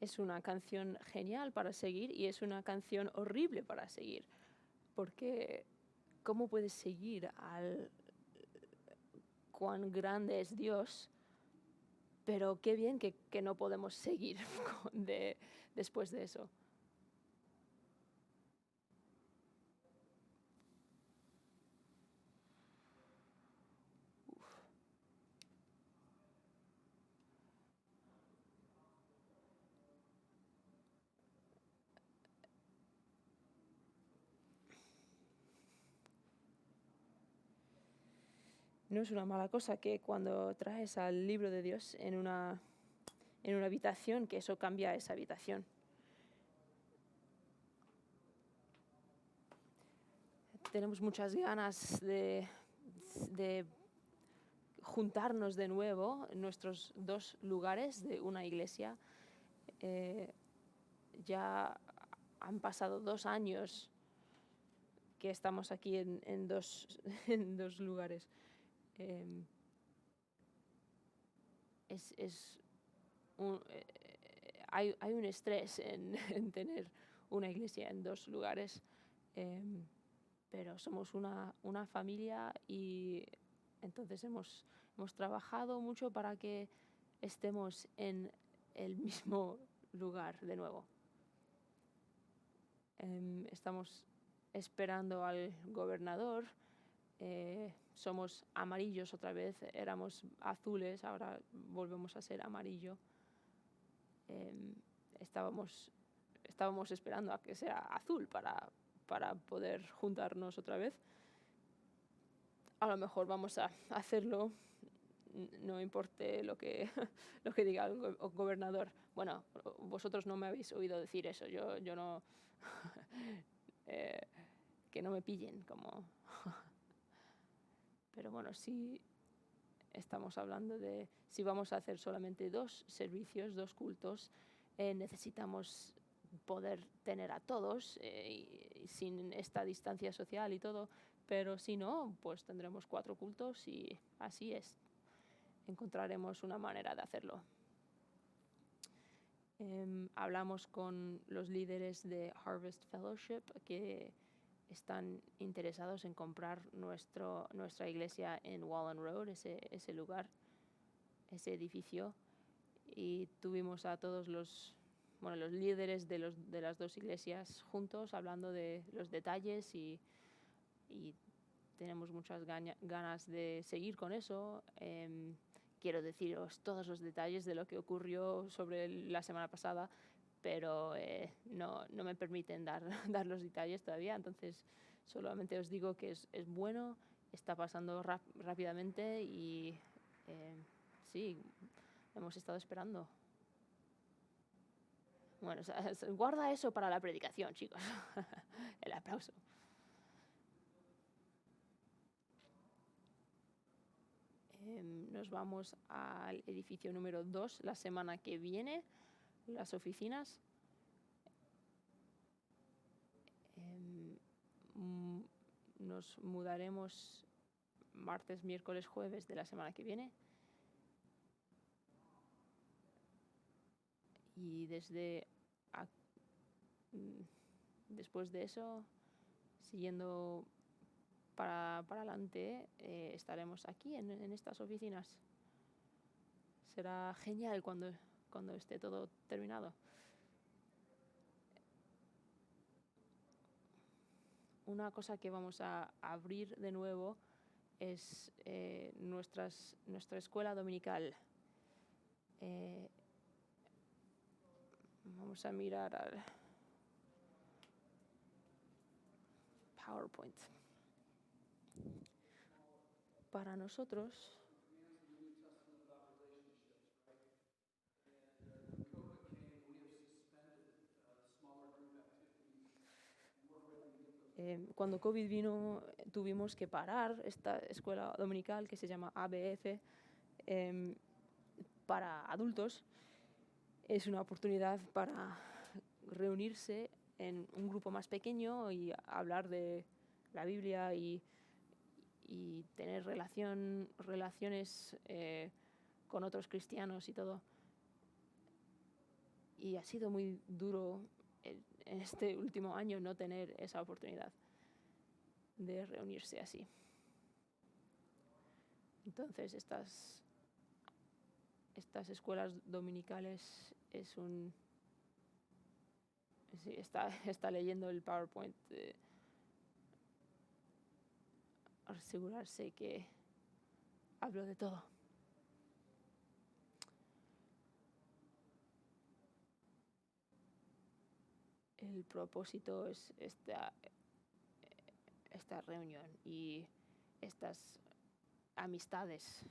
Es una canción genial para seguir y es una canción horrible para seguir, porque ¿cómo puedes seguir al cuán grande es Dios? Pero qué bien que no podemos seguir después de eso. No es una mala cosa que cuando traes al libro de Dios en una habitación, que eso cambia esa habitación. Tenemos muchas ganas de juntarnos de nuevo en nuestros dos lugares de una iglesia. Eh, ya han pasado 2 años que estamos aquí en dos, en dos lugares. Eh, es hay un estrés en tener una iglesia en dos lugares, pero somos una familia y entonces hemos trabajado mucho para que estemos en el mismo lugar de nuevo. Estamos esperando al gobernador. Somos amarillos otra vez, éramos azules, ahora volvemos a ser amarillo. Em, estábamos, estábamos esperando a que sea azul para poder juntarnos otra vez. A lo mejor vamos a hacerlo, no importe lo que, lo que diga el gobernador. Bueno, vosotros no me habéis oído decir eso, yo no... eh, que no me pillen como... Pero bueno, sí estamos hablando de si vamos a hacer solamente 2 servicios, 2 cultos, necesitamos poder tener a todos y sin esta distancia social y todo, pero si no, pues tendremos 4 cultos y así es. Encontraremos una manera de hacerlo. Hablamos con los líderes de Harvest Fellowship que están interesados en comprar nuestra iglesia en Wallen Road, ese lugar, ese edificio. Y tuvimos a todos los líderes de las dos iglesias juntos hablando de los detalles y tenemos muchas ganas de seguir con eso. Quiero deciros todos los detalles de lo que ocurrió sobre la semana pasada, pero no me permiten dar los detalles todavía, entonces solamente os digo que es bueno, está pasando rápidamente y sí, hemos estado esperando. Bueno, guarda eso para la predicación, chicos. El aplauso. Nos vamos al edificio número 2 la semana que viene, las oficinas. Nos mudaremos martes, miércoles, jueves de la semana que viene. Y después de eso, siguiendo para adelante, estaremos aquí en estas oficinas. Será genial cuando esté todo terminado. Una cosa que vamos a abrir de nuevo es nuestra escuela dominical. Vamos a mirar al PowerPoint. Para nosotros, cuando COVID vino, tuvimos que parar esta escuela dominical que se llama ABF para adultos. Es una oportunidad para reunirse en un grupo más pequeño y hablar de la Biblia y tener relaciones con otros cristianos y todo. y ha sido muy duro en este último año no tener esa oportunidad de reunirse así. Entonces estas escuelas dominicales sí, está leyendo el PowerPoint, asegurarse que hablo de todo. El propósito es esta reunión y estas amistades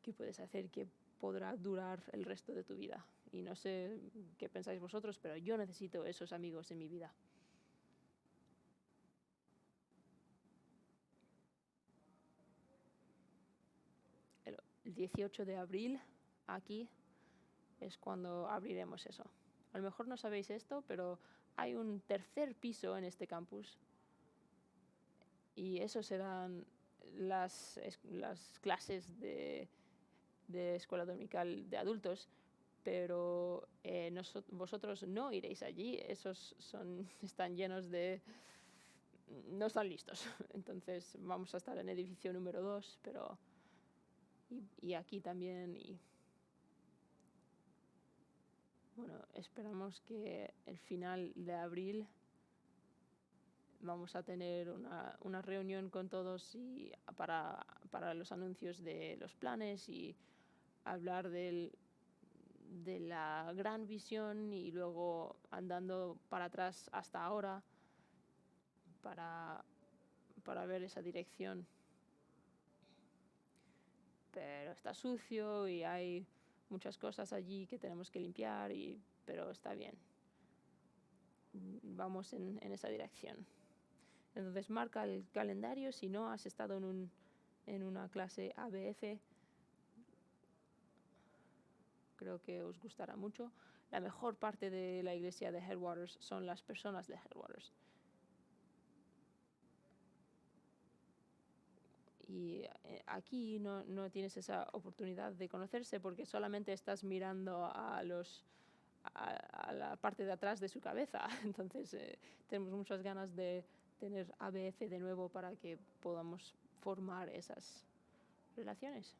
que puedes hacer que podrá durar el resto de tu vida. Y no sé qué pensáis vosotros, pero yo necesito esos amigos en mi vida. El 18 de abril, aquí, es cuando abriremos eso. A lo mejor no sabéis esto, pero hay un tercer piso en este campus. Y eso serán las clases de escuela dominical de adultos, pero vosotros no iréis allí. Esos están llenos de... no están listos. Entonces vamos a estar en edificio número 2, pero... y aquí también. Y bueno, esperamos que el final de abril vamos a tener una reunión con todos y para los anuncios de los planes y hablar de la gran visión y luego andando para atrás hasta ahora para ver esa dirección. Pero está sucio y hay muchas cosas allí que tenemos que limpiar, pero está bien. Vamos en esa dirección. Entonces marca el calendario. Si no has estado en una clase ABF, creo que os gustará mucho. La mejor parte de la iglesia de Headwaters son las personas de Headwaters. Y aquí no tienes esa oportunidad de conocerse porque solamente estás mirando a la parte de atrás de su cabeza. Entonces tenemos muchas ganas de tener ABF de nuevo para que podamos formar esas relaciones.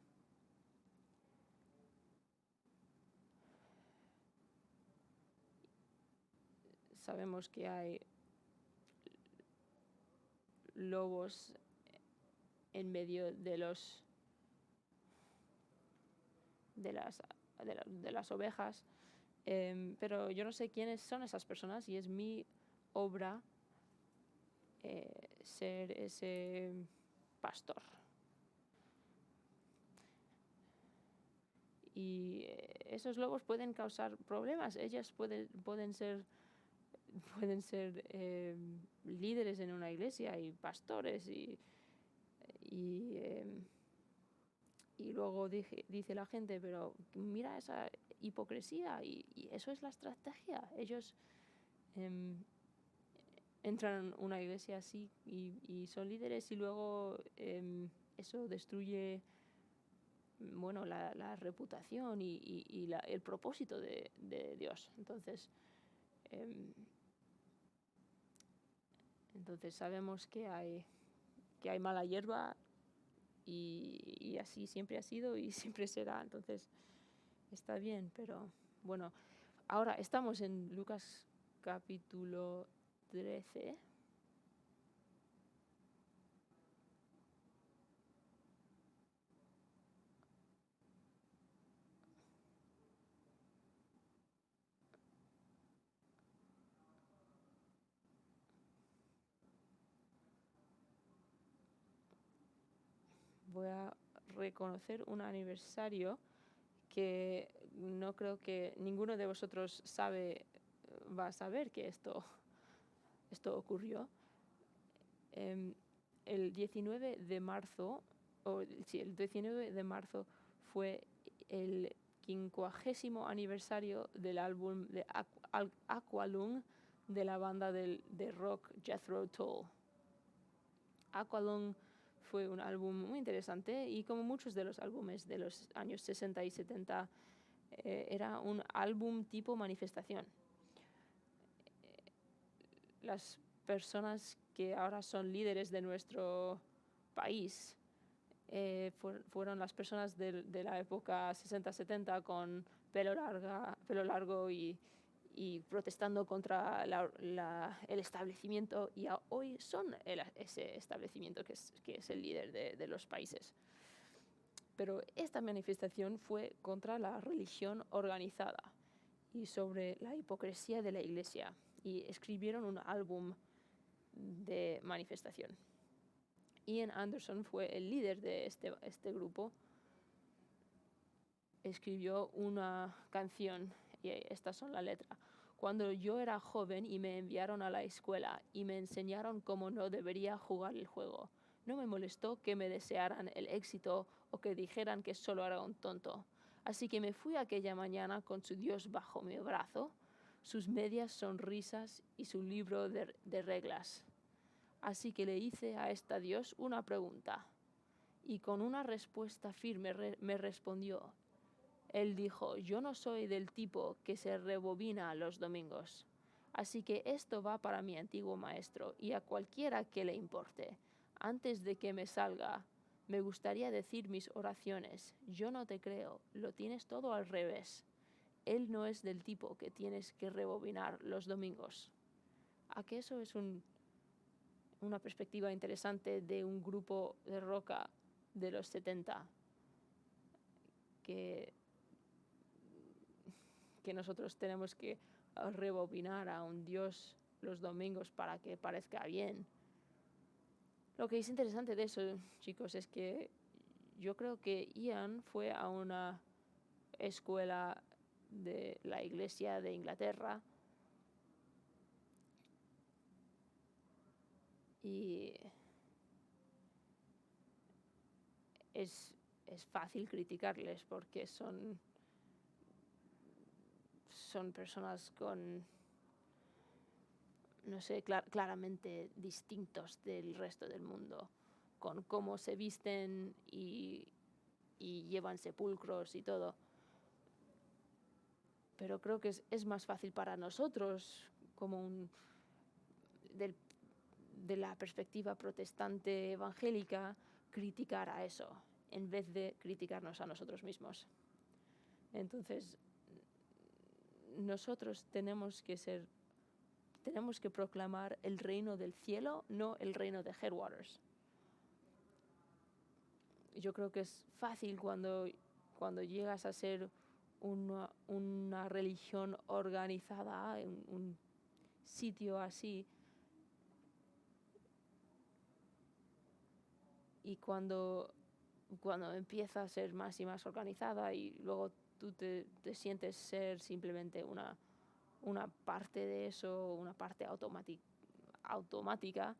Sabemos que hay lobos en medio de las ovejas, pero yo no sé quiénes son esas personas y es mi obra ser ese pastor. Y esos lobos pueden causar problemas. Ellas pueden ser líderes en una iglesia y pastores y luego dice la gente, pero mira esa hipocresía y eso es la estrategia. Ellos entran en una iglesia así y son líderes y luego eso destruye la reputación y el propósito de Dios. Entonces sabemos que hay mala hierba y así siempre ha sido y siempre será. Entonces está bien, pero bueno, ahora estamos en Lucas capítulo 13. Voy a reconocer un aniversario que no creo que ninguno de vosotros va a saber que esto ocurrió. El 19 de marzo, el 19 de marzo fue el 50º aniversario del álbum de Aqualung de la banda de rock Jethro Tull. Aqualung fue un álbum muy interesante y como muchos de los álbumes de los años 60 y 70 Era un álbum tipo manifestación. Las personas que ahora son líderes de nuestro país fueron las personas de la época 60-70 con pelo largo y protestando contra el establecimiento, y hoy son ese establecimiento que es el líder de los países. Pero esta manifestación fue contra la religión organizada y sobre la hipocresía de la iglesia, y escribieron un álbum de manifestación. Ian Anderson fue el líder de este grupo. Escribió una canción, y estas son las letras. Cuando yo era joven y me enviaron a la escuela y me enseñaron cómo no debería jugar el juego, no me molestó que me desearan el éxito o que dijeran que solo era un tonto. Así que me fui aquella mañana con su Dios bajo mi brazo, sus medias sonrisas y su libro de reglas. Así que le hice a esta Dios una pregunta, y con una respuesta firme me respondió. Él dijo, yo no soy del tipo que se rebobina los domingos. Así que esto va para mi antiguo maestro y a cualquiera que le importe. Antes de que me salga, me gustaría decir mis oraciones. Yo no te creo, lo tienes todo al revés. Él no es del tipo que tienes que rebobinar los domingos. ¿A que eso es una perspectiva interesante de un grupo de rock de los 70 que nosotros tenemos que rebobinar a un Dios los domingos para que parezca bien? Lo que es interesante de eso, chicos, es que yo creo que Ian fue a una escuela de la Iglesia de Inglaterra y es fácil criticarles porque son personas con, no sé, claramente distintos del resto del mundo, con cómo se visten y llevan sepulcros y todo. Pero creo que es más fácil para nosotros, como de la perspectiva protestante evangélica, criticar a eso, en vez de criticarnos a nosotros mismos. Entonces, nosotros tenemos que proclamar el reino del cielo, no el reino de Headwaters. Yo creo que es fácil cuando llegas a ser una religión organizada en un sitio así, y cuando empieza a ser más y más organizada y luego tú te sientes ser simplemente una parte de eso, una parte automática,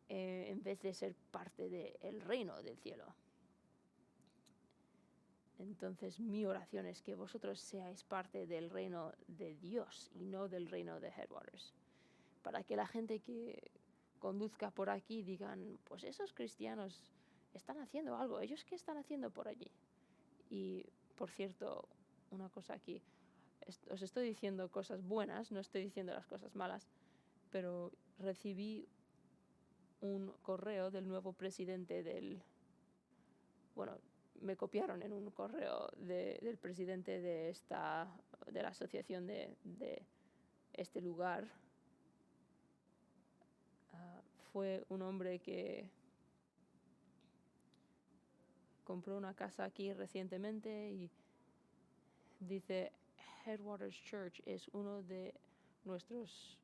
en vez de ser parte del reino del cielo. Entonces mi oración es que vosotros seáis parte del reino de Dios y no del reino de Headwaters, para que la gente que conduzca por aquí digan, pues esos cristianos están haciendo algo, ¿ellos qué están haciendo por allí? Y por cierto, una cosa aquí, os estoy diciendo cosas buenas, no estoy diciendo las cosas malas, pero recibí un correo del nuevo presidente me copiaron en un correo del presidente de la asociación de este lugar. Fue un hombre que compró una casa aquí recientemente y dice, Headwaters Church es uno de nuestros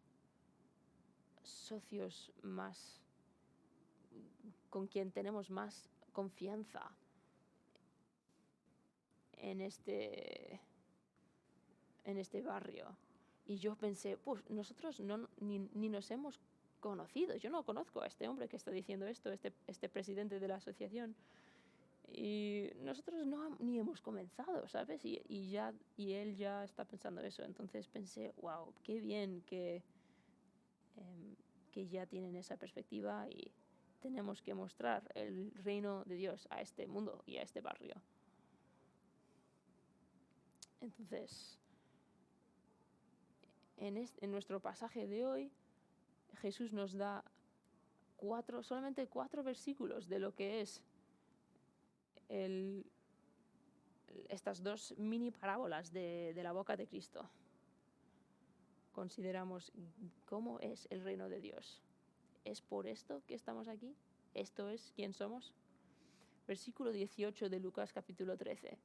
socios con quien tenemos más confianza en este barrio. Y yo pensé, pues nosotros ni nos hemos conocido. Yo no conozco a este hombre que está diciendo esto, este presidente de la asociación. Y nosotros ni hemos comenzado, ¿sabes? Y él ya está pensando eso. Entonces pensé, wow, qué bien que ya tienen esa perspectiva, y tenemos que mostrar el reino de Dios a este mundo y a este barrio. Entonces, en nuestro pasaje de hoy, Jesús nos da solamente 4 versículos de lo que es estas 2 mini parábolas de la boca de Cristo. Consideramos cómo es el reino de Dios. ¿Es por esto que estamos aquí? ¿Esto es quién somos? Versículo 18 de Lucas capítulo 13.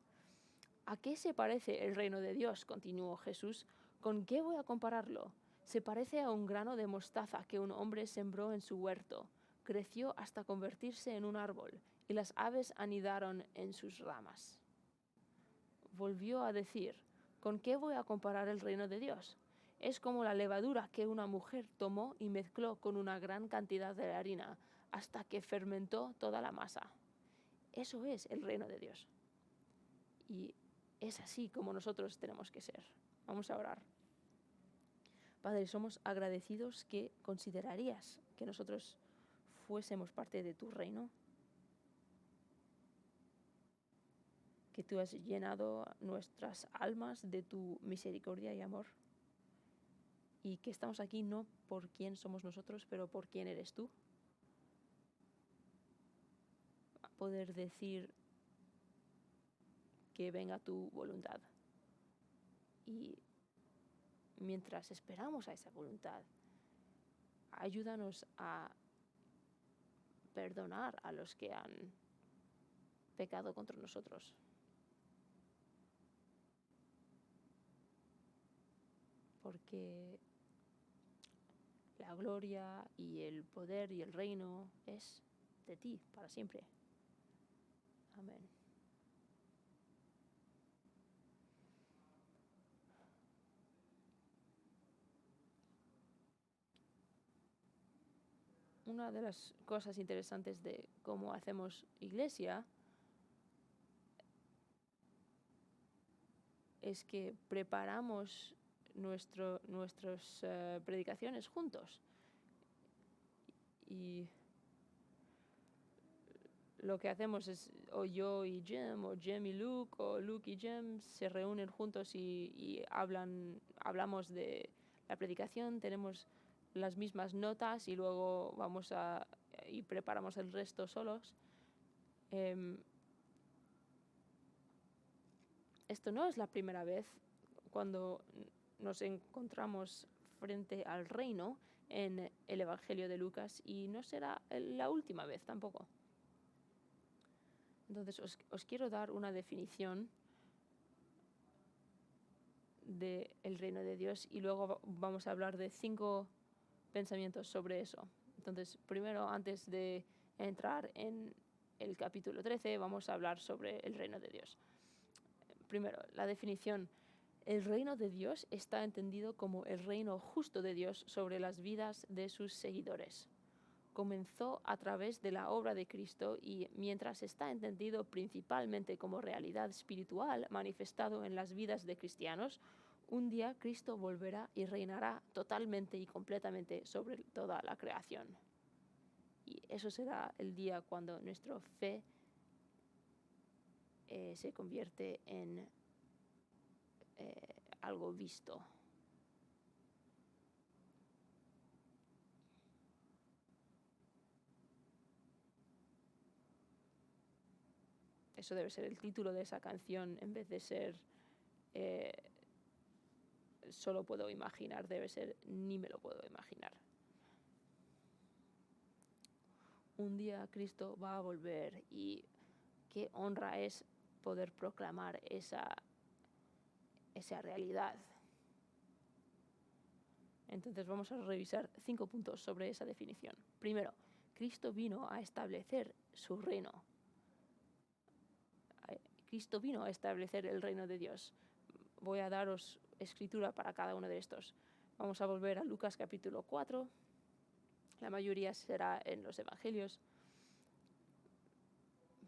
¿A qué se parece el reino de Dios?, continuó Jesús. ¿Con qué voy a compararlo? Se parece a un grano de mostaza que un hombre sembró en su huerto. Creció hasta convertirse en un árbol, y las aves anidaron en sus ramas. Volvió a decir, ¿con qué voy a comparar el reino de Dios? Es como la levadura que una mujer tomó y mezcló con una gran cantidad de harina hasta que fermentó toda la masa. Eso es el reino de Dios. Y es así como nosotros tenemos que ser. Vamos a orar. Padre, somos agradecidos que considerarías que nosotros fuésemos parte de tu reino, que tú has llenado nuestras almas de tu misericordia y amor, y que estamos aquí no por quién somos nosotros, pero por quién eres tú. A poder decir que venga tu voluntad. Y mientras esperamos a esa voluntad, ayúdanos a perdonar a los que han pecado contra nosotros. Porque la gloria y el poder y el reino es de ti para siempre. Amén. Una de las cosas interesantes de cómo hacemos iglesia es que preparamos nuestras predicaciones juntos. Y lo que hacemos es, o yo y Jim, o Jim y Luke, o Luke y Jim se reúnen juntos y hablamos de la predicación, tenemos las mismas notas y luego y preparamos el resto solos. Esto no es la primera vez cuando nos encontramos frente al reino en el Evangelio de Lucas, y no será la última vez tampoco. Entonces os quiero dar una definición del reino de Dios y luego vamos a hablar de 5 pensamientos sobre eso. Entonces, primero, antes de entrar en el capítulo 13, vamos a hablar sobre el reino de Dios. Primero, la definición. El reino de Dios está entendido como el reino justo de Dios sobre las vidas de sus seguidores. Comenzó a través de la obra de Cristo y mientras está entendido principalmente como realidad espiritual manifestado en las vidas de cristianos, un día Cristo volverá y reinará totalmente y completamente sobre toda la creación. Y eso será el día cuando nuestra fe se convierte en algo visto. Eso debe ser el título de esa canción en vez de ser solo puedo imaginar, debe ser ni me lo puedo imaginar. Un día Cristo va a volver y qué honra es poder proclamar esa realidad. Entonces vamos a revisar 5 puntos sobre esa definición. Primero, Cristo vino a establecer su reino. Cristo vino a establecer el reino de Dios. Voy a daros escritura para cada uno de estos. Vamos a volver a Lucas capítulo 4. La mayoría será en los evangelios,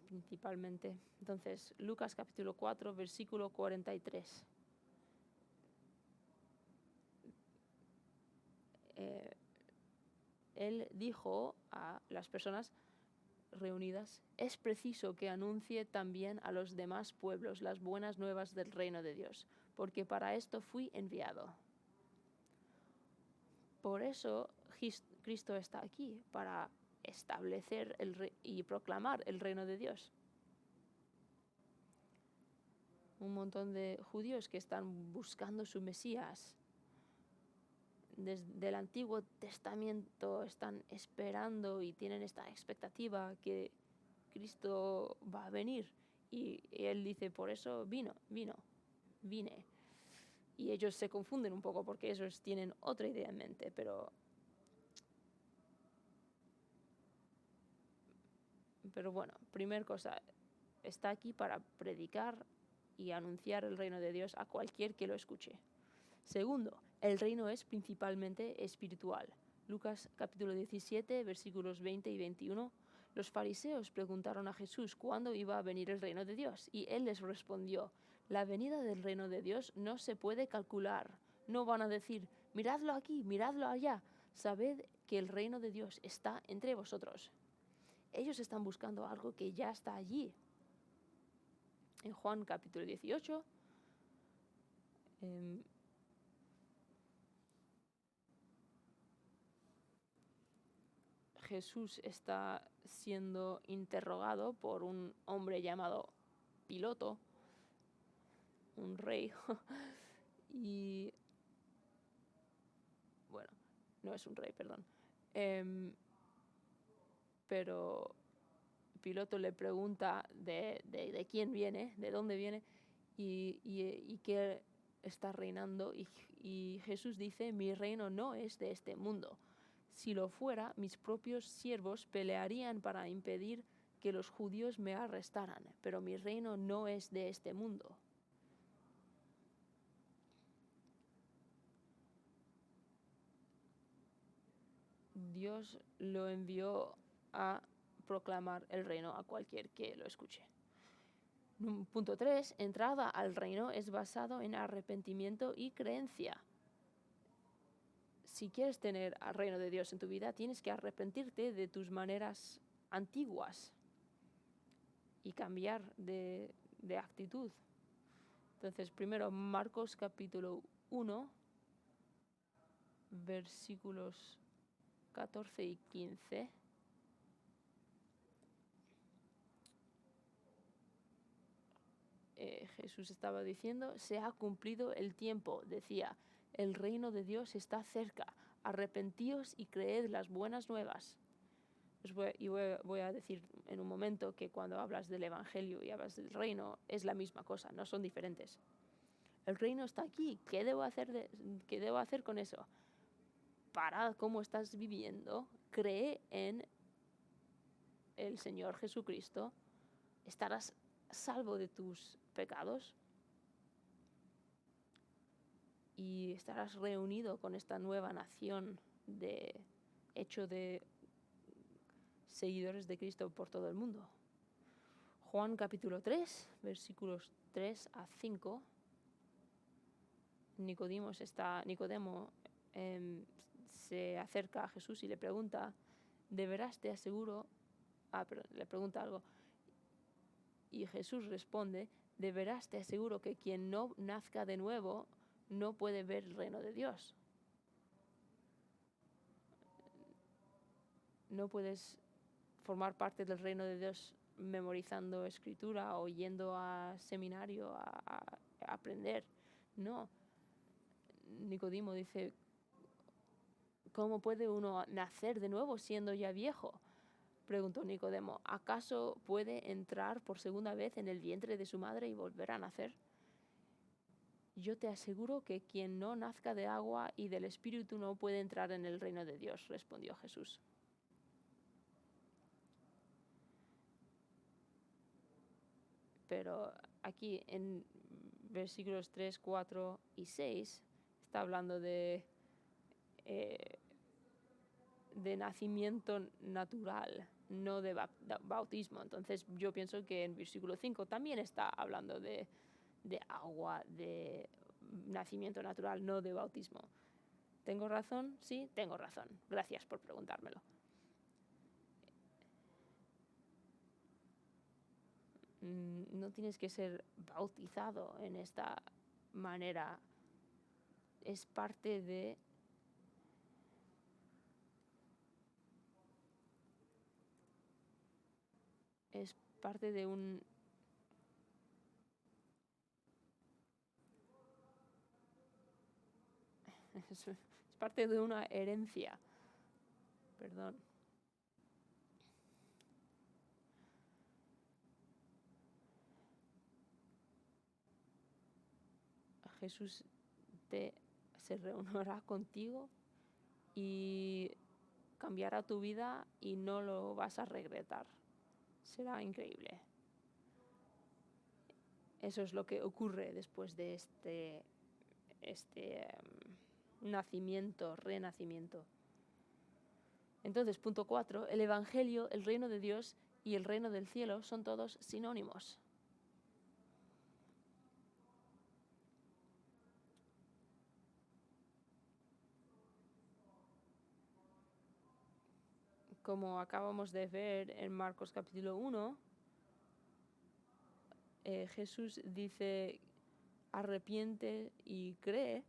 principalmente. Entonces, Lucas capítulo 4, versículo 43. Él dijo a las personas, reunidas, es preciso que anuncie también a los demás pueblos las buenas nuevas del reino de Dios, porque para esto fui enviado. Por eso Cristo está aquí, para establecer y proclamar el reino de Dios. Un montón de judíos que están buscando su Mesías. Desde el Antiguo Testamento están esperando y tienen esta expectativa que Cristo va a venir. Y él dice, por eso vine. Y ellos se confunden un poco porque ellos tienen otra idea en mente, pero bueno, primera cosa, está aquí para predicar y anunciar el reino de Dios a cualquier que lo escuche. Segundo, el reino es principalmente espiritual. Lucas capítulo 17, versículos 20 y 21. Los fariseos preguntaron a Jesús cuándo iba a venir el reino de Dios, y él les respondió, la venida del reino de Dios no se puede calcular. No van a decir, miradlo aquí, miradlo allá. Sabed que el reino de Dios está entre vosotros. Ellos están buscando algo que ya está allí. En Juan capítulo 18, Jesús está siendo interrogado por un hombre llamado Piloto, un rey, y bueno, no es un rey, perdón, pero Piloto le pregunta de quién viene, de dónde viene y qué está reinando, y Jesús dice, mi reino no es de este mundo. Si lo fuera, mis propios siervos pelearían para impedir que los judíos me arrestaran, pero mi reino no es de este mundo. Dios lo envió a proclamar el reino a cualquier que lo escuche. Punto 3. Entrada al reino es basado en arrepentimiento y creencia. Si quieres tener al reino de Dios en tu vida, tienes que arrepentirte de tus maneras antiguas y cambiar de actitud. Entonces, primero, Marcos capítulo 1, versículos 14 y 15. Jesús estaba diciendo, se ha cumplido el tiempo, decía, el reino de Dios está cerca, arrepentíos y creed las buenas nuevas. Voy a decir en un momento que cuando hablas del Evangelio y hablas del reino, es la misma cosa, no son diferentes. El reino está aquí, ¿qué debo hacer con eso? Para cómo estás viviendo, cree en el Señor Jesucristo, estarás salvo de tus pecados y estarás reunido con esta nueva nación hecho de seguidores de Cristo por todo el mundo. Juan capítulo 3, versículos 3 a 5. Nicodemo se acerca a Jesús y le pregunta, ¿de veras te aseguro? Le pregunta algo. Y Jesús responde, de veras te aseguro que quien no nazca de nuevo no puede ver el reino de Dios. No puedes formar parte del reino de Dios memorizando escritura o yendo a seminario a aprender. No. Nicodemo dice, ¿cómo puede uno nacer de nuevo siendo ya viejo? Preguntó Nicodemo, ¿acaso puede entrar por segunda vez en el vientre de su madre y volver a nacer? Yo te aseguro que quien no nazca de agua y del Espíritu no puede entrar en el reino de Dios, respondió Jesús. Pero aquí en versículos 3, 4 y 6 está hablando de nacimiento natural, no de bautismo. Entonces yo pienso que en versículo 5 también está hablando de agua, de nacimiento natural, no de bautismo. ¿Tengo razón? Sí, tengo razón. Gracias por preguntármelo. No tienes que ser bautizado en esta manera. Es parte de... Es parte de un... Es parte de una herencia. Perdón. Jesús se reunirá contigo y cambiará tu vida y no lo vas a regretar. Será increíble. Eso es lo que ocurre después de este nacimiento, renacimiento. Entonces, punto 4, el Evangelio, el reino de Dios y el reino del cielo son todos sinónimos. Como acabamos de ver en Marcos capítulo 1, Jesús dice, arrepiente y cree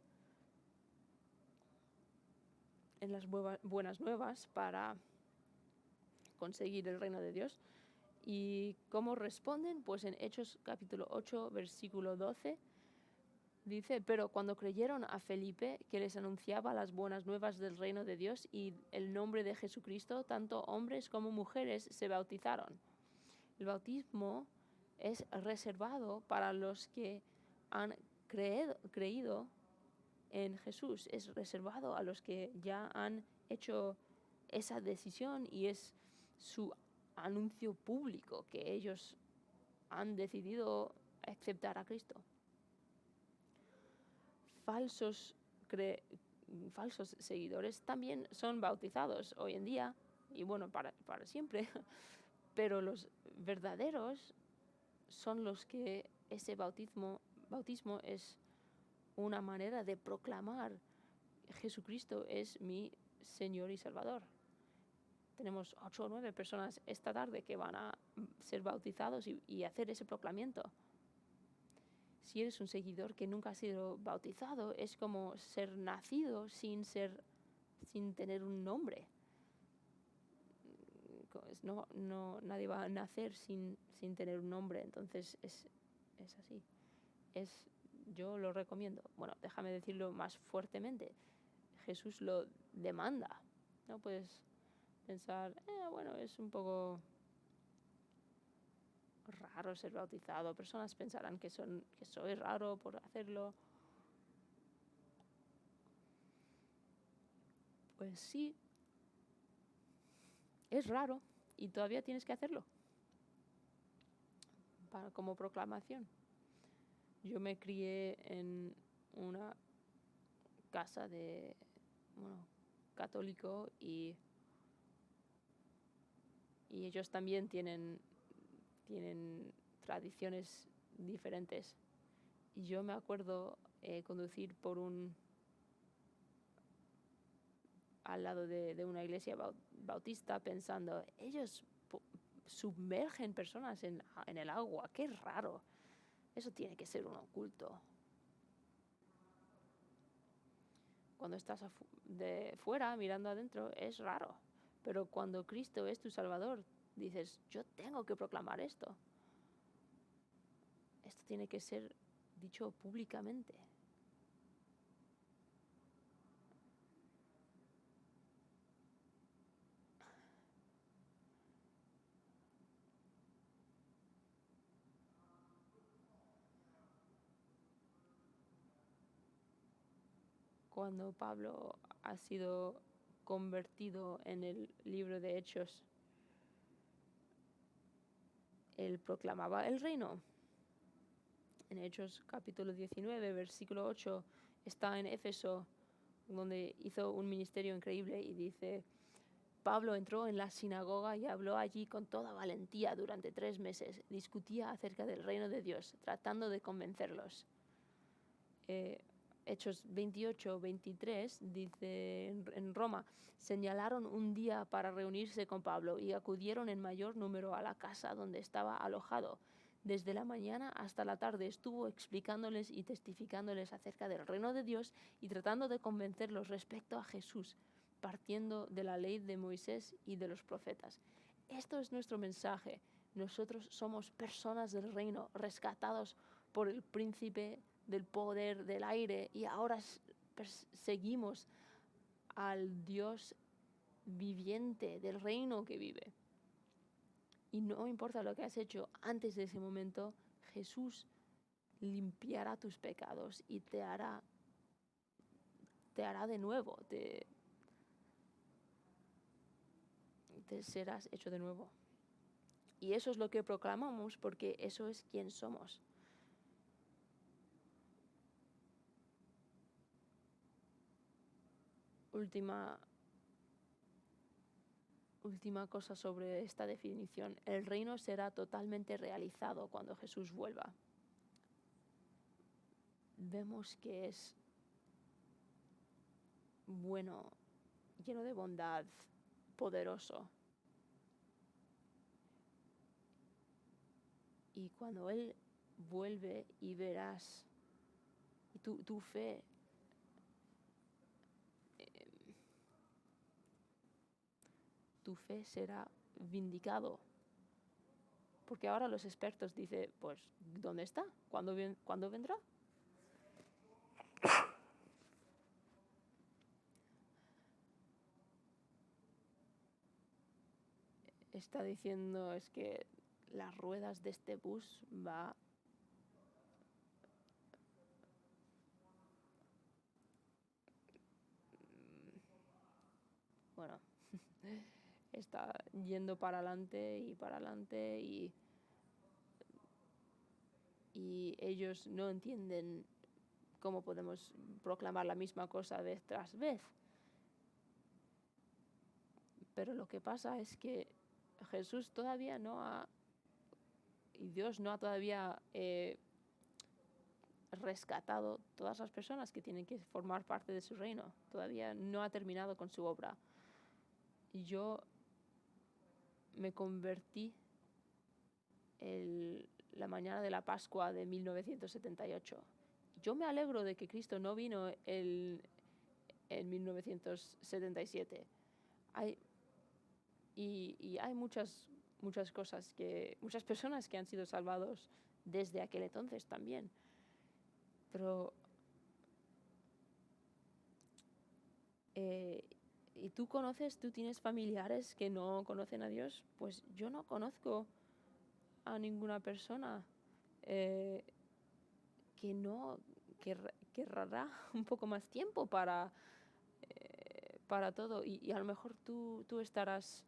en las buenas nuevas para conseguir el reino de Dios. ¿Y cómo responden? Pues en Hechos capítulo 8, versículo 12, dice, pero cuando creyeron a Felipe, que les anunciaba las buenas nuevas del reino de Dios y el nombre de Jesucristo, tanto hombres como mujeres se bautizaron. El bautismo es reservado para los que han creído en Jesús. Es reservado a los que ya han hecho esa decisión y es su anuncio público que ellos han decidido aceptar a Cristo. Falsos seguidores también son bautizados hoy en día y bueno, para siempre, pero los verdaderos son los que ese bautismo es una manera de proclamar Jesucristo es mi Señor y Salvador. Tenemos 8 o 9 personas esta tarde que van a ser bautizados y hacer ese proclamiento. Si eres un seguidor que nunca ha sido bautizado, es como ser nacido sin tener un nombre. Nadie va a nacer sin tener un nombre, entonces es así. Yo lo recomiendo. Bueno, déjame decirlo más fuertemente. Jesús lo demanda. No puedes pensar, bueno, es un poco raro ser bautizado. Personas pensarán que soy raro por hacerlo. Pues sí, es raro y todavía tienes que hacerlo como proclamación. Yo me crié en una casa católico y ellos también tienen tradiciones diferentes. Y yo me acuerdo conducir al lado de una iglesia bautista pensando, ellos sumergen personas en el agua, qué raro. Eso tiene que ser un culto. Cuando estás de fuera mirando adentro es raro, pero cuando Cristo es tu Salvador, dices, yo tengo que proclamar esto. Esto tiene que ser dicho públicamente. Cuando Pablo ha sido convertido en el libro de Hechos, él proclamaba el reino. En Hechos capítulo 19, versículo 8, está en Éfeso, donde hizo un ministerio increíble y dice, Pablo entró en la sinagoga y habló allí con toda valentía durante 3 meses. Discutía acerca del reino de Dios, tratando de convencerlos. Hechos 28, 23 dice en Roma, señalaron un día para reunirse con Pablo y acudieron en mayor número a la casa donde estaba alojado. Desde la mañana hasta la tarde estuvo explicándoles y testificándoles acerca del reino de Dios y tratando de convencerlos respecto a Jesús, partiendo de la ley de Moisés y de los profetas. Esto es nuestro mensaje. Nosotros somos personas del reino, rescatados por el príncipe del poder del aire, y ahora seguimos al Dios viviente del reino que vive. Y no importa lo que has hecho antes de ese momento, Jesús limpiará tus pecados y te hará de nuevo, te serás hecho de nuevo. Y eso es lo que proclamamos, porque eso es quien somos. Última cosa sobre esta definición. El reino será totalmente realizado cuando Jesús vuelva. Vemos que es bueno, lleno de bondad, poderoso. Y cuando Él vuelve y verás, y tu fe será vindicado. Porque ahora los expertos dicen, pues, ¿dónde está? ¿Cuándo vendrá? Está diciendo es que las ruedas de este bus va bueno, está yendo para adelante y ellos no entienden cómo podemos proclamar la misma cosa vez tras vez. Pero lo que pasa es que Jesús todavía y Dios no ha todavía rescatado todas las personas que tienen que formar parte de su reino. Todavía no ha terminado con su obra. Y yo me convertí la mañana de la Pascua de 1978. Yo me alegro de que Cristo no vino en 1977. Hay muchas cosas muchas personas que han sido salvados desde aquel entonces también. Pero ¿y tú tienes familiares que no conocen a Dios? Pues yo no conozco a ninguna persona que no querrá un poco más tiempo para todo. Y a lo mejor tú estarás,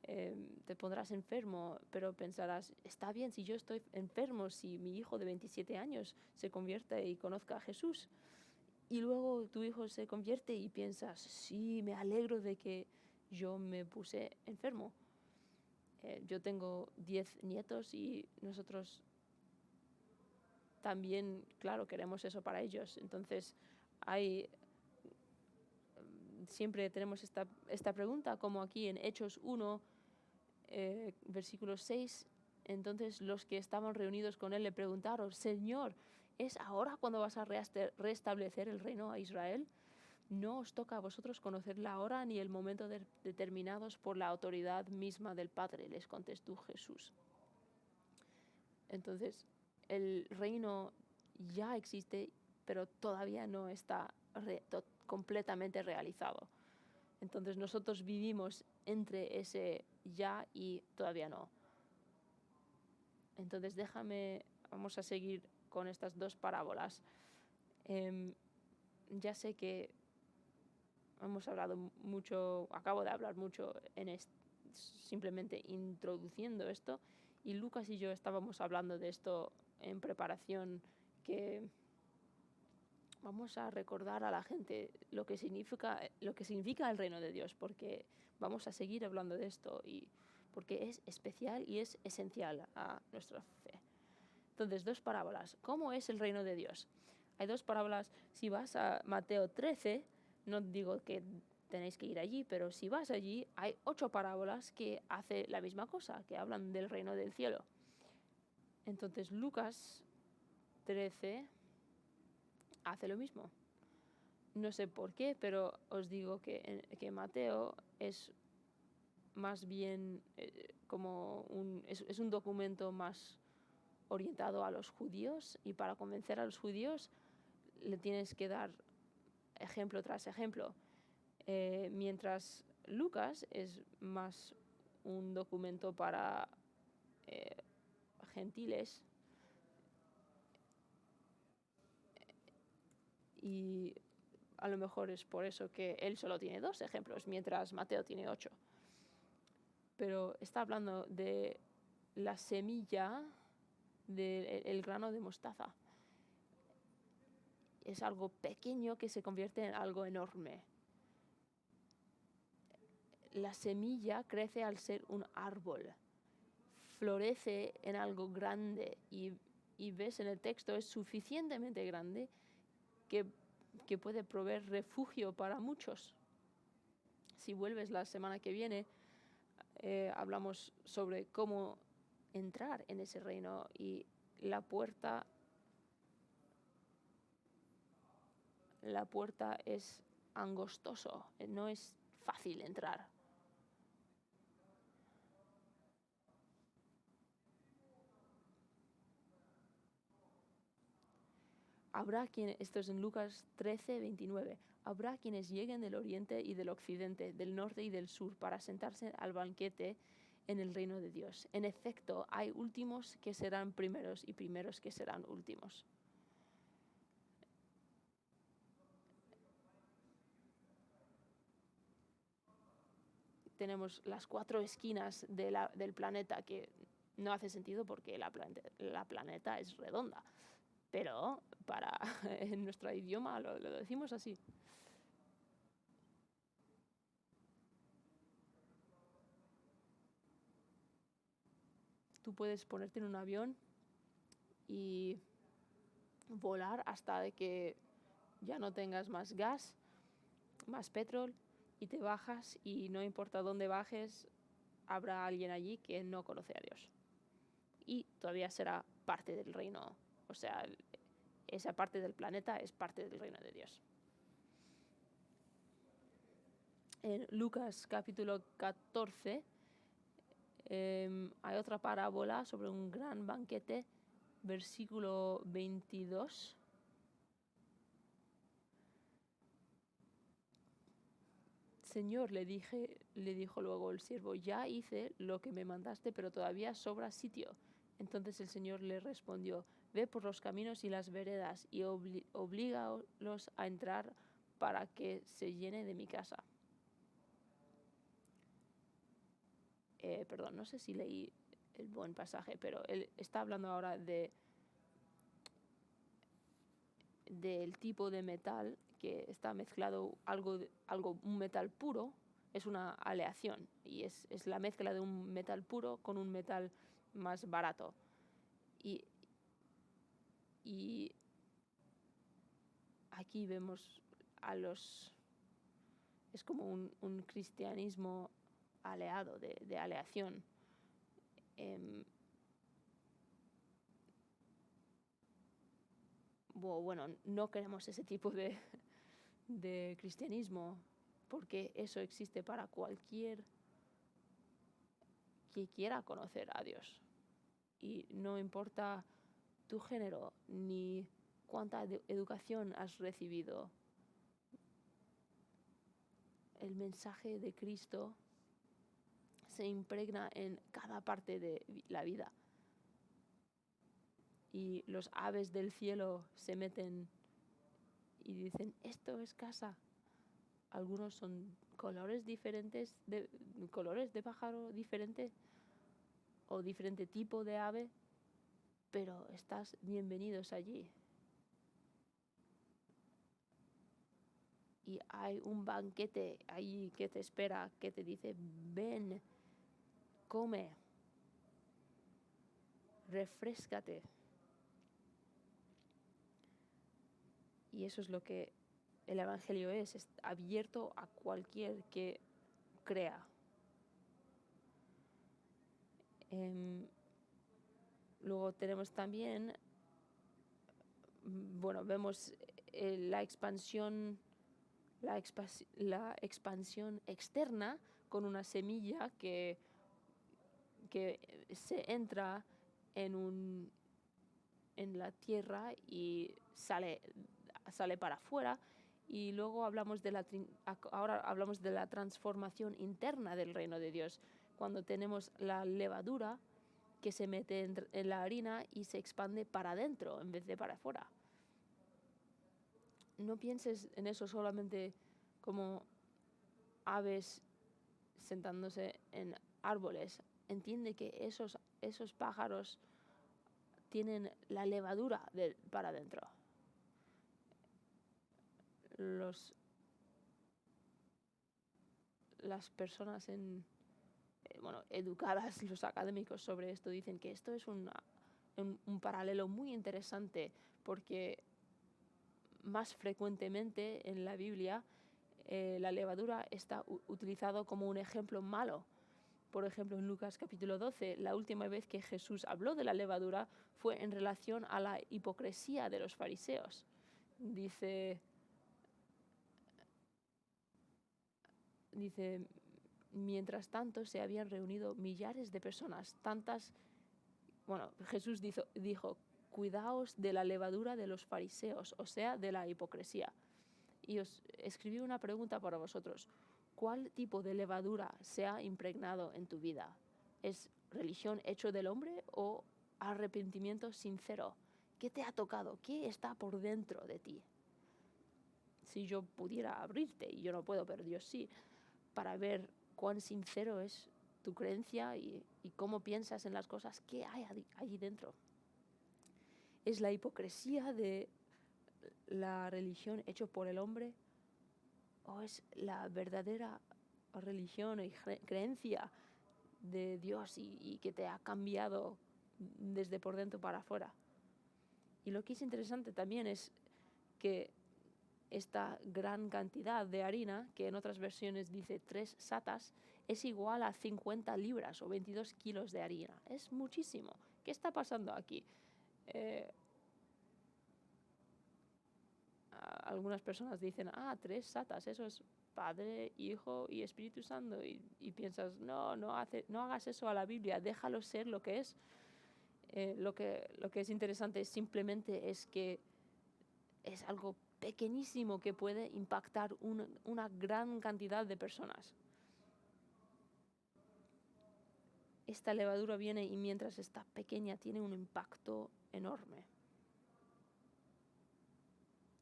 te pondrás enfermo, pero pensarás, está bien si yo estoy enfermo, si mi hijo de 27 años se convierte y conozca a Jesús. Y luego tu hijo se convierte y piensas, sí, me alegro de que yo me puse enfermo. Yo tengo 10 nietos y nosotros también, claro, queremos eso para ellos. Entonces, siempre tenemos esta pregunta, como aquí en Hechos 1, versículo 6. Entonces los que estaban reunidos con él le preguntaron, Señor, ¿es ahora cuando vas a restablecer el reino a Israel? No os toca a vosotros conocer la hora ni el momento determinados por la autoridad misma del Padre, les contestó Jesús. Entonces, el reino ya existe, pero todavía no está completamente realizado. Entonces nosotros vivimos entre ese ya y todavía no. Entonces vamos a seguir con estas dos parábolas. Ya sé que hemos hablado mucho, acabo de hablar mucho simplemente introduciendo esto, y Lucas y yo estábamos hablando de esto en preparación, que vamos a recordar a la gente lo que significa el reino de Dios, porque vamos a seguir hablando de esto y porque es especial y es esencial a nuestra fe. Entonces, dos parábolas. ¿Cómo es el reino de Dios? Hay dos parábolas. Si vas a Mateo 13, no digo que tenéis que ir allí, pero si vas allí, hay 8 parábolas que hacen la misma cosa, que hablan del reino del cielo. Entonces Lucas 13 hace lo mismo. No sé por qué, pero os digo que Mateo es más bien es un documento más orientado a los judíos, y para convencer a los judíos le tienes que dar ejemplo tras ejemplo, mientras Lucas es más un documento para gentiles, y a lo mejor es por eso que él solo tiene 2 ejemplos, mientras Mateo tiene 8. Pero está hablando de la semilla del grano de mostaza. Es algo pequeño que se convierte en algo enorme. La semilla crece al ser un árbol, florece en algo grande, y ves en el texto es suficientemente grande que puede proveer refugio para muchos. Si vuelves la semana que viene, hablamos sobre cómo entrar en ese reino, y la puerta es angostoso, no es fácil entrar. Esto es en Lucas 13, 29. Habrá quienes lleguen del oriente y del occidente, del norte y del sur, para sentarse al banquete en el reino de Dios. En efecto, hay últimos que serán primeros y primeros que serán últimos. Tenemos las 4 esquinas del planeta, que no hace sentido porque la planeta es redonda, pero en nuestro idioma lo decimos así. Tú puedes ponerte en un avión y volar hasta de que ya no tengas más gas, más petróleo, y te bajas, y no importa dónde bajes, habrá alguien allí que no conoce a Dios. Y todavía será parte del reino. O sea, esa parte del planeta es parte del reino de Dios. En Lucas capítulo 14 hay otra parábola sobre un gran banquete, versículo 22. Señor, le dijo luego el siervo, ya hice lo que me mandaste, pero todavía sobra sitio. Entonces el Señor le respondió, ve por los caminos y las veredas y oblígalos a entrar para que se llene de mi casa. Perdón, no sé si leí el buen pasaje, pero él está hablando ahora del tipo de metal que está mezclado, un metal puro, es una aleación, y es la mezcla de un metal puro con un metal más barato. Y aquí vemos es como un cristianismo aleado, de aleación. Bueno, no queremos ese tipo de cristianismo, porque eso existe para cualquier que quiera conocer a Dios. Y no importa tu género ni cuánta educación has recibido, el mensaje de Cristo se impregna en cada parte de la vida. Y los aves del cielo se meten y dicen, esto es casa. Algunos son colores diferentes, colores de pájaro diferente o diferente tipo de ave, pero estás bienvenidos allí. Y hay un banquete allí que te espera, que te dice, ven, come, refréscate. Y eso es lo que el Evangelio es abierto a cualquier que crea. Luego tenemos también, bueno, vemos la expansión la expansión externa con una semilla que se entra en la tierra y sale para afuera. Y luego ahora hablamos de la transformación interna del reino de Dios, cuando tenemos la levadura que se mete en la harina y se expande para adentro en vez de para afuera. No pienses en eso solamente como aves sentándose en árboles. Entiende que esos pájaros tienen la levadura para adentro. Las personas educadas, los académicos sobre esto, dicen que esto es un paralelo muy interesante, porque más frecuentemente en la Biblia la levadura está utilizado como un ejemplo malo. Por ejemplo, en Lucas capítulo 12, la última vez que Jesús habló de la levadura fue en relación a la hipocresía de los fariseos. Dice, mientras tanto se habían reunido millares de personas, Jesús dijo, cuidaos de la levadura de los fariseos, o sea, de la hipocresía. Y os escribí una pregunta para vosotros. ¿Cuál tipo de levadura se ha impregnado en tu vida? ¿Es religión hecho del hombre o arrepentimiento sincero? ¿Qué te ha tocado? ¿Qué está por dentro de ti? Si yo pudiera abrirte, y yo no puedo, pero Dios sí, para ver cuán sincero es tu creencia y cómo piensas en las cosas, ¿qué hay allí dentro? ¿Es la hipocresía de la religión hecha por el hombre? ¿O es la verdadera religión y creencia de Dios y que te ha cambiado desde por dentro para afuera? Y lo que es interesante también es que esta gran cantidad de harina, que en otras versiones dice 3 satas, es igual a 50 libras o 22 kilos de harina. Es muchísimo. ¿Qué está pasando aquí? Algunas personas dicen, 3 satas, eso es Padre, Hijo y Espíritu Santo. Y piensas, no hagas eso a la Biblia, déjalo ser lo que es. Lo que es interesante simplemente es que es algo pequeñísimo que puede impactar una gran cantidad de personas. Esta levadura viene y mientras está pequeña tiene un impacto enorme.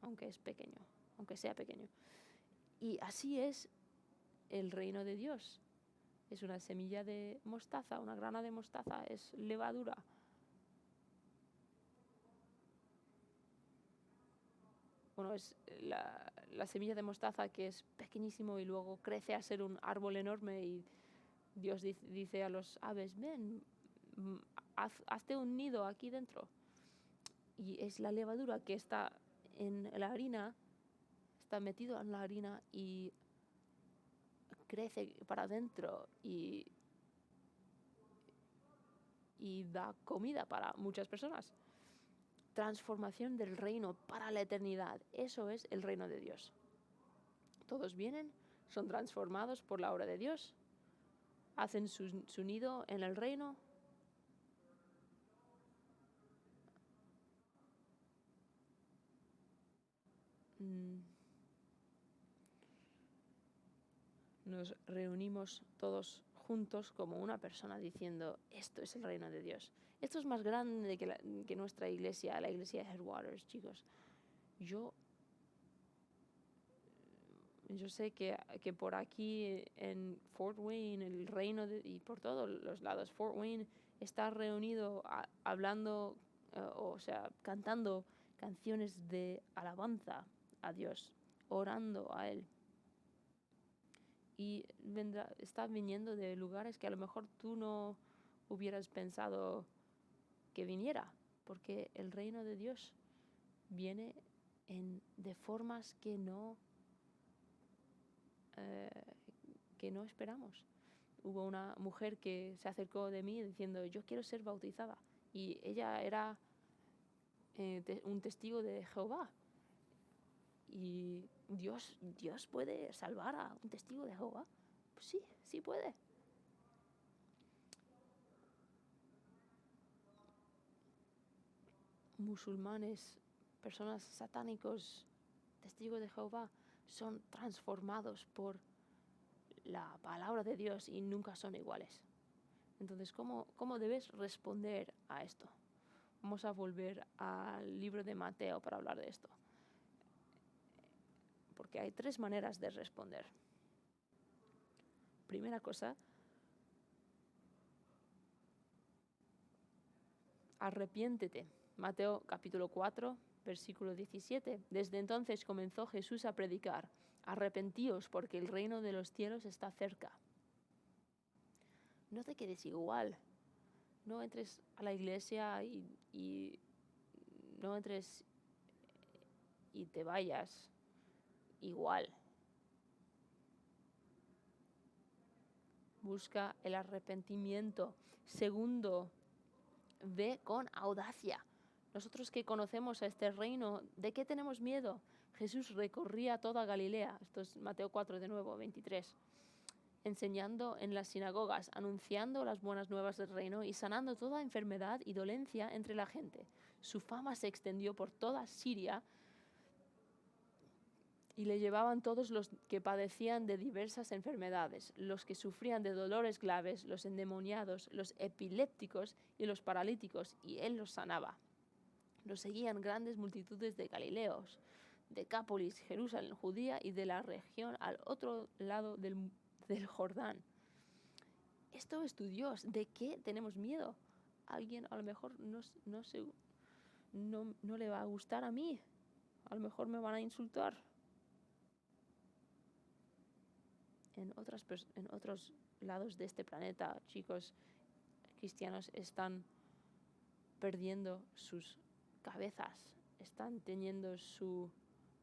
Aunque sea pequeño. Y así es el reino de Dios. Es una semilla de mostaza, una grana de mostaza, es levadura. Bueno, es la semilla de mostaza que es pequeñísimo y luego crece a ser un árbol enorme y Dios dice a los aves, ven, hazte un nido aquí dentro. Y es la levadura que está en la harina, está metido en la harina y crece para adentro y da comida para muchas personas. Transformación del reino para la eternidad. Eso es el reino de Dios. Todos vienen, son transformados por la obra de Dios, hacen su nido en el reino. Nos reunimos todos juntos como una persona diciendo, esto es el reino de Dios. Esto es más grande que nuestra iglesia, la iglesia de Headwaters, chicos. Yo sé que por aquí en Fort Wayne, el reino y por todos los lados, Fort Wayne está reunido hablando, cantando canciones de alabanza a Dios, orando a Él. Y está viniendo de lugares que a lo mejor tú no hubieras pensado que viniera, porque el reino de Dios viene de formas que no esperamos. Hubo una mujer que se acercó de mí diciendo, yo quiero ser bautizada. y ella era un testigo de Jehová. ¿Y Dios puede salvar a un testigo de Jehová? Pues sí puede. Musulmanes, personas satánicos, testigos de Jehová, son transformados por la palabra de Dios y nunca son iguales. Entonces, ¿cómo debes responder a esto? Vamos a volver al libro de Mateo para hablar de esto. Porque hay 3 maneras de responder. Primera cosa, arrepiéntete. Mateo capítulo 4, versículo 17. Desde entonces comenzó Jesús a predicar: arrepentíos porque el reino de los cielos está cerca. No te quedes igual. No entres a la iglesia y no entres y te vayas igual. Busca el arrepentimiento. Segundo, ve con audacia. Nosotros que conocemos a este reino, ¿de qué tenemos miedo? Jesús recorría toda Galilea. Esto es Mateo 4 de nuevo, 23. Enseñando en las sinagogas, anunciando las buenas nuevas del reino y sanando toda enfermedad y dolencia entre la gente. Su fama se extendió por toda Siria y le llevaban todos los que padecían de diversas enfermedades, los que sufrían de dolores graves, los endemoniados, los epilépticos y los paralíticos, y él los sanaba. Los seguían grandes multitudes de Galileos, Decápolis, Jerusalén, Judía y de la región al otro lado del Jordán. Esto es tu Dios. ¿De qué tenemos miedo? Alguien a lo mejor no le va a gustar a mí. A lo mejor me van a insultar. En otros lados de este planeta, chicos cristianos están perdiendo sus cabezas, están teniendo su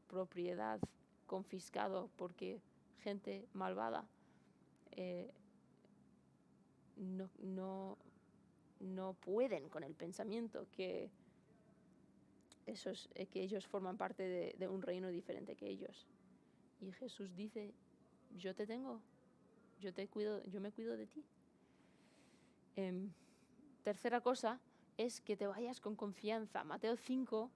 propiedad confiscado porque gente malvada no pueden con el pensamiento que ellos forman parte de un reino diferente que ellos. Y Jesús dice: yo te tengo, yo me cuido de ti. Tercera cosa es que te vayas con confianza. Mateo 5,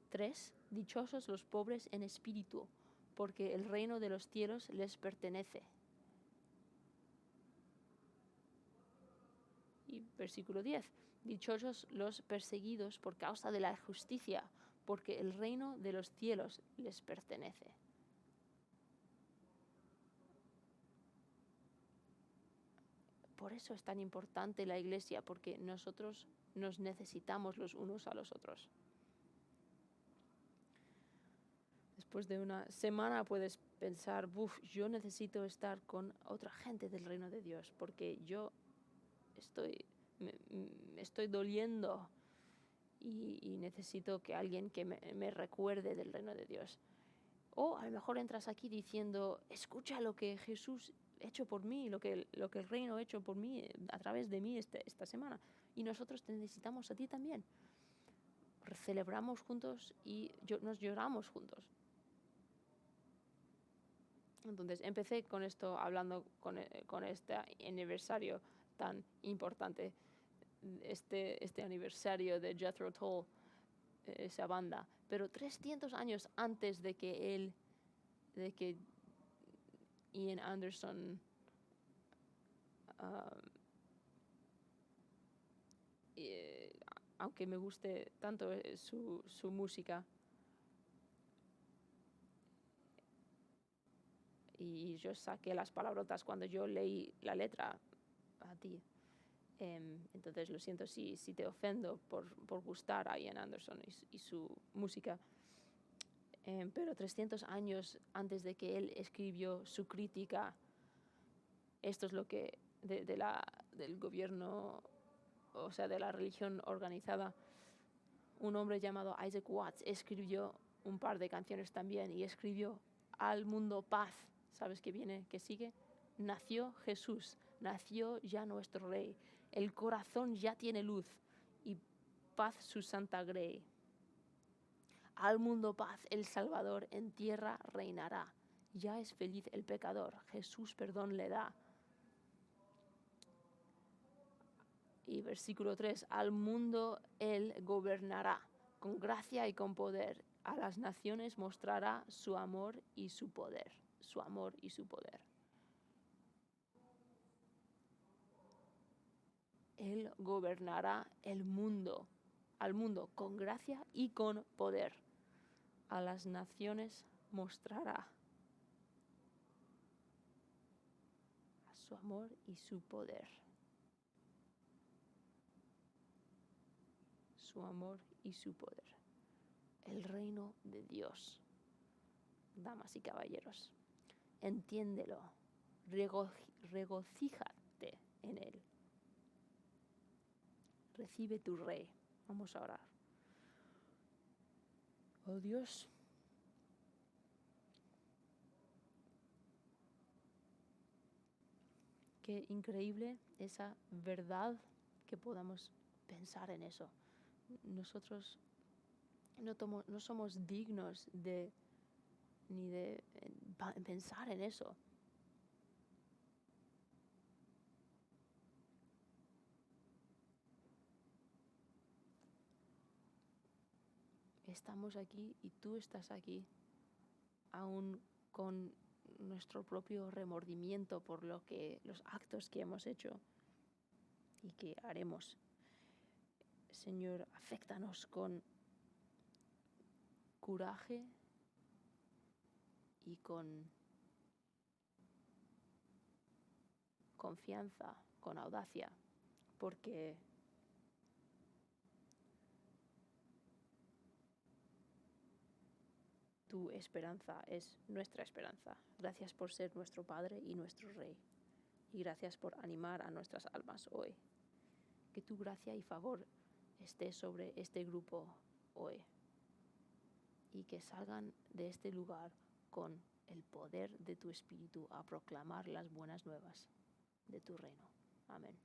3. Dichosos los pobres en espíritu, porque el reino de los cielos les pertenece. Y versículo 10. Dichosos los perseguidos por causa de la justicia, porque el reino de los cielos les pertenece. Por eso es tan importante la iglesia, porque nosotros nos necesitamos los unos a los otros. Después de una semana puedes pensar: yo necesito estar con otra gente del reino de Dios, porque yo me estoy doliendo y necesito que alguien que me recuerde del reino de Dios. O a lo mejor entras aquí diciendo: escucha lo que Jesús ha hecho por mí, lo que el reino ha hecho por mí, a través de mí esta semana. Y nosotros te necesitamos a ti también. Celebramos juntos y nos lloramos juntos. Entonces empecé con esto, hablando con este aniversario tan importante, este aniversario de Jethro Tull, esa banda. Pero 300 años antes de que Ian Anderson aunque me guste tanto su música, y yo saqué las palabrotas cuando yo leí la letra a ti. Entonces lo siento si te ofendo por gustar a Ian Anderson y su música. Pero 300 años antes de que él escribió su crítica, esto es lo que del gobierno, o sea, de la religión organizada, un hombre llamado Isaac Watts escribió un par de canciones también y escribió: al mundo paz. ¿Sabes qué viene? ¿Qué sigue? Nació Jesús, nació ya nuestro Rey. El corazón ya tiene luz paz su santa grey. Al mundo paz, el Salvador en tierra reinará. Ya es feliz el pecador, Jesús perdón le da. Y versículo 3, al mundo él gobernará, con gracia y con poder. A las naciones mostrará su amor y su poder. Su amor y su poder. Él gobernará el mundo, al mundo, con gracia y con poder. A las naciones mostrará su amor y su poder. Su amor y su poder. El reino de Dios. Damas y caballeros, entiéndelo, regocíjate en él. Recibe tu rey. Vamos a orar. Oh Dios, qué increíble esa verdad que podamos pensar en eso. Nosotros no somos dignos ni de pensar en eso. Estamos aquí y tú estás aquí, aún con nuestro propio remordimiento por los actos que hemos hecho y que haremos. Señor, aféctanos con coraje y con confianza, con audacia, porque tu esperanza es nuestra esperanza. Gracias por ser nuestro Padre y nuestro Rey. Y gracias por animar a nuestras almas hoy. Que tu gracia y favor esté sobre este grupo hoy. Y que salgan de este lugar con el poder de tu Espíritu a proclamar las buenas nuevas de tu reino. Amén.